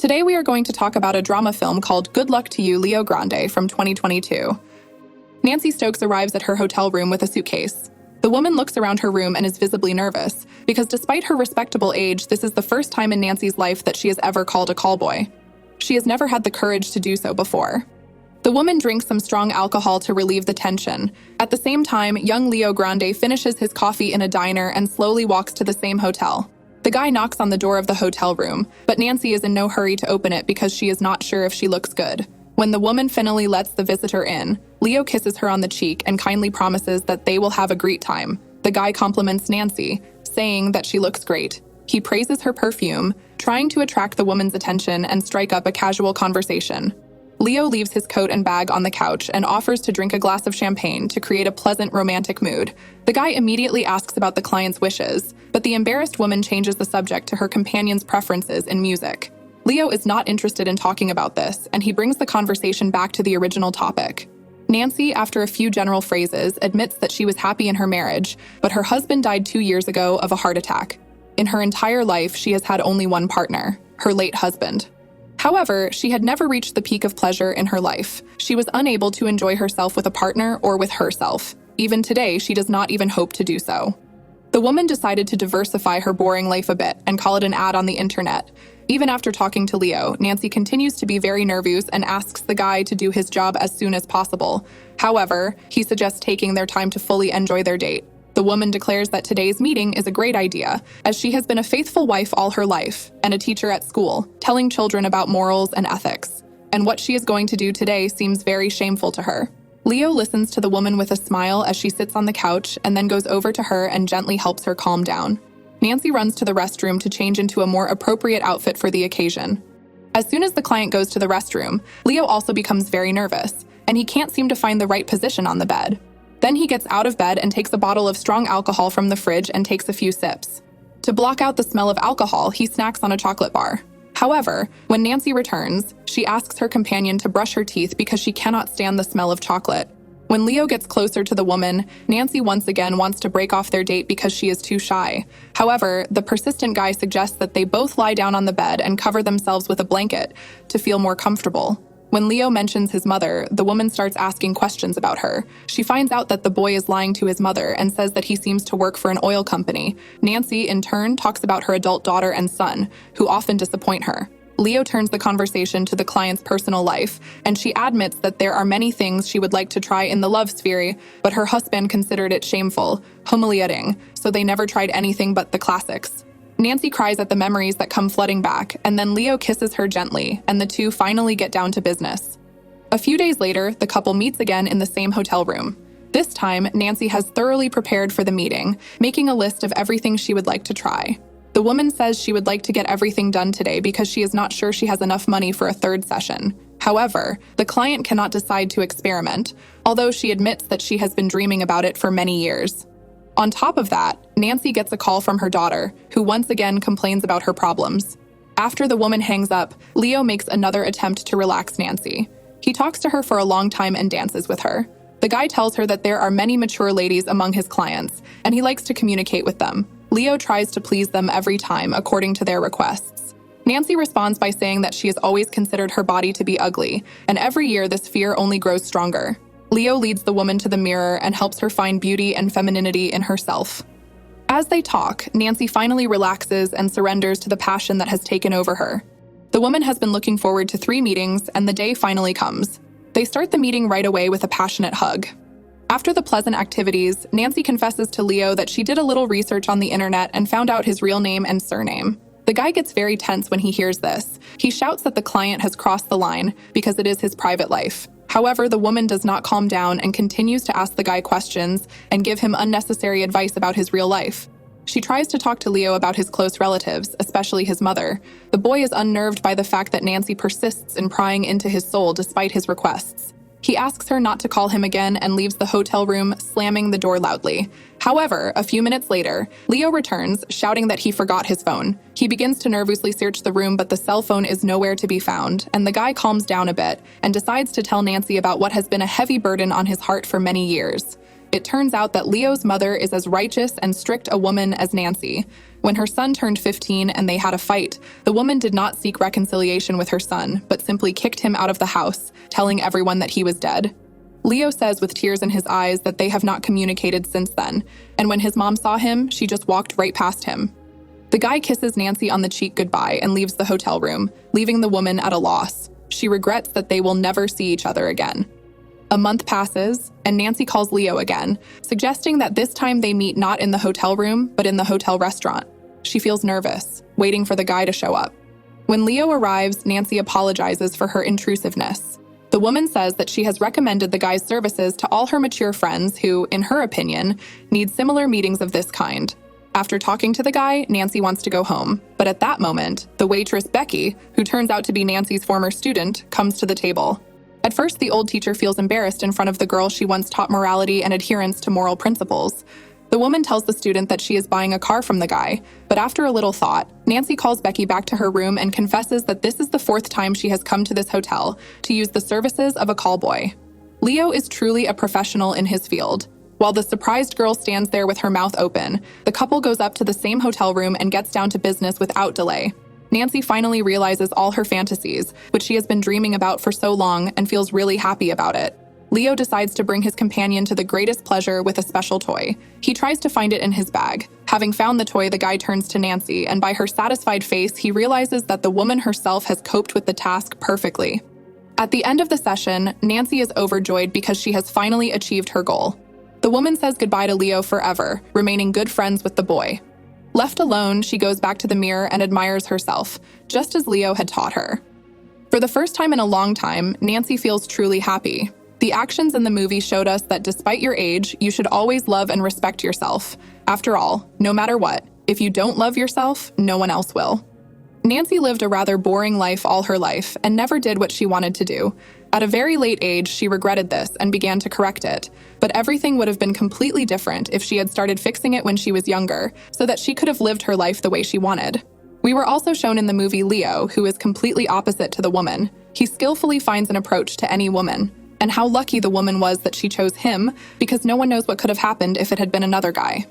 Today we are going to talk about a drama film called Good Luck to You, Leo Grande from 2022. Nancy Stokes arrives at her hotel room with a suitcase. The woman looks around her room and is visibly nervous, because despite her respectable age, this is the first time in Nancy's life that she has ever called a callboy. She has never had the courage to do so before. The woman drinks some strong alcohol to relieve the tension. At the same time, young Leo Grande finishes his coffee in a diner and slowly walks to the same hotel. The guy knocks on the door of the hotel room, but Nancy is in no hurry to open it because she is not sure if she looks good. When the woman finally lets the visitor in, Leo kisses her on the cheek and kindly promises that they will have a great time. The guy compliments Nancy, saying that she looks great. He praises her perfume, trying to attract the woman's attention and strike up a casual conversation. Leo leaves his coat and bag on the couch and offers to drink a glass of champagne to create a pleasant romantic mood. The guy immediately asks about the client's wishes, but the embarrassed woman changes the subject to her companion's preferences in music. Leo is not interested in talking about this, and he brings the conversation back to the original topic. Nancy, after a few general phrases, admits that she was happy in her marriage, but her husband died 2 years ago of a heart attack. In her entire life, she has had only one partner, her late husband. However, she had never reached the peak of pleasure in her life. She was unable to enjoy herself with a partner or with herself. Even today, she does not even hope to do so. The woman decided to diversify her boring life a bit and call it an ad on the internet. Even after talking to Leo, Nancy continues to be very nervous and asks the guy to do his job as soon as possible. However, he suggests taking their time to fully enjoy their date. The woman declares that today's meeting is a great idea, as she has been a faithful wife all her life and a teacher at school, telling children about morals and ethics. And what she is going to do today seems very shameful to her. Leo listens to the woman with a smile as she sits on the couch and then goes over to her and gently helps her calm down. Nancy runs to the restroom to change into a more appropriate outfit for the occasion. As soon as the client goes to the restroom, Leo also becomes very nervous, and he can't seem to find the right position on the bed. Then he gets out of bed and takes a bottle of strong alcohol from the fridge and takes a few sips. To block out the smell of alcohol, he snacks on a chocolate bar. However, when Nancy returns, she asks her companion to brush her teeth because she cannot stand the smell of chocolate. When Leo gets closer to the woman, Nancy once again wants to break off their date because she is too shy. However, the persistent guy suggests that they both lie down on the bed and cover themselves with a blanket to feel more comfortable. When Leo mentions his mother, the woman starts asking questions about her. She finds out that the boy is lying to his mother and says that he seems to work for an oil company. Nancy, in turn, talks about her adult daughter and son, who often disappoint her. Leo turns the conversation to the client's personal life, and she admits that there are many things she would like to try in the love sphere, but her husband considered it shameful, humiliating, so they never tried anything but the classics. Nancy cries at the memories that come flooding back, and then Leo kisses her gently, and the two finally get down to business. A few days later, the couple meets again in the same hotel room. This time, Nancy has thoroughly prepared for the meeting, making a list of everything she would like to try. The woman says she would like to get everything done today because she is not sure she has enough money for a third session. However, the client cannot decide to experiment, although she admits that she has been dreaming about it for many years. On top of that, Nancy gets a call from her daughter, who once again complains about her problems. After the woman hangs up, Leo makes another attempt to relax Nancy. He talks to her for a long time and dances with her. The guy tells her that there are many mature ladies among his clients, and he likes to communicate with them. Leo tries to please them every time, according to their requests. Nancy responds by saying that she has always considered her body to be ugly, and every year this fear only grows stronger. Leo leads the woman to the mirror and helps her find beauty and femininity in herself. As they talk, Nancy finally relaxes and surrenders to the passion that has taken over her. The woman has been looking forward to 3 meetings, and the day finally comes. They start the meeting right away with a passionate hug. After the pleasant activities, Nancy confesses to Leo that she did a little research on the internet and found out his real name and surname. The guy gets very tense when he hears this. He shouts that the client has crossed the line because it is his private life. However, the woman does not calm down and continues to ask the guy questions and give him unnecessary advice about his real life. She tries to talk to Leo about his close relatives, especially his mother. The boy is unnerved by the fact that Nancy persists in prying into his soul despite his requests. He asks her not to call him again and leaves the hotel room, slamming the door loudly. However, a few minutes later, Leo returns, shouting that he forgot his phone. He begins to nervously search the room, but the cell phone is nowhere to be found, and the guy calms down a bit and decides to tell Nancy about what has been a heavy burden on his heart for many years. It turns out that Leo's mother is as righteous and strict a woman as Nancy. When her son turned 15 and they had a fight, the woman did not seek reconciliation with her son, but simply kicked him out of the house, telling everyone that he was dead. Leo says with tears in his eyes that they have not communicated since then, and when his mom saw him, she just walked right past him. The guy kisses Nancy on the cheek goodbye and leaves the hotel room, leaving the woman at a loss. She regrets that they will never see each other again. A month passes, and Nancy calls Leo again, suggesting that this time they meet not in the hotel room, but in the hotel restaurant. She feels nervous, waiting for the guy to show up. When Leo arrives, Nancy apologizes for her intrusiveness. The woman says that she has recommended the guy's services to all her mature friends who, in her opinion, need similar meetings of this kind. After talking to the guy, Nancy wants to go home. But at that moment, the waitress Becky, who turns out to be Nancy's former student, comes to the table. At first, the old teacher feels embarrassed in front of the girl she once taught morality and adherence to moral principles. The woman tells the student that she is buying a car from the guy, but after a little thought, Nancy calls Becky back to her room and confesses that this is the 4th time she has come to this hotel to use the services of a call boy. Leo is truly a professional in his field. While the surprised girl stands there with her mouth open, the couple goes up to the same hotel room and gets down to business without delay. Nancy finally realizes all her fantasies, which she has been dreaming about for so long, and feels really happy about it. Leo decides to bring his companion to the greatest pleasure with a special toy. He tries to find it in his bag. Having found the toy, the guy turns to Nancy, and by her satisfied face, he realizes that the woman herself has coped with the task perfectly. At the end of the session, Nancy is overjoyed because she has finally achieved her goal. The woman says goodbye to Leo forever, remaining good friends with the boy. Left alone, she goes back to the mirror and admires herself, just as Leo had taught her. For the first time in a long time, Nancy feels truly happy. The actions in the movie showed us that despite your age, you should always love and respect yourself. After all, no matter what, if you don't love yourself, no one else will. Nancy lived a rather boring life all her life and never did what she wanted to do. At a very late age, she regretted this and began to correct it. But everything would have been completely different if she had started fixing it when she was younger, so that she could have lived her life the way she wanted. We were also shown in the movie Leo, who is completely opposite to the woman. He skillfully finds an approach to any woman. And how lucky the woman was that she chose him, because no one knows what could have happened if it had been another guy.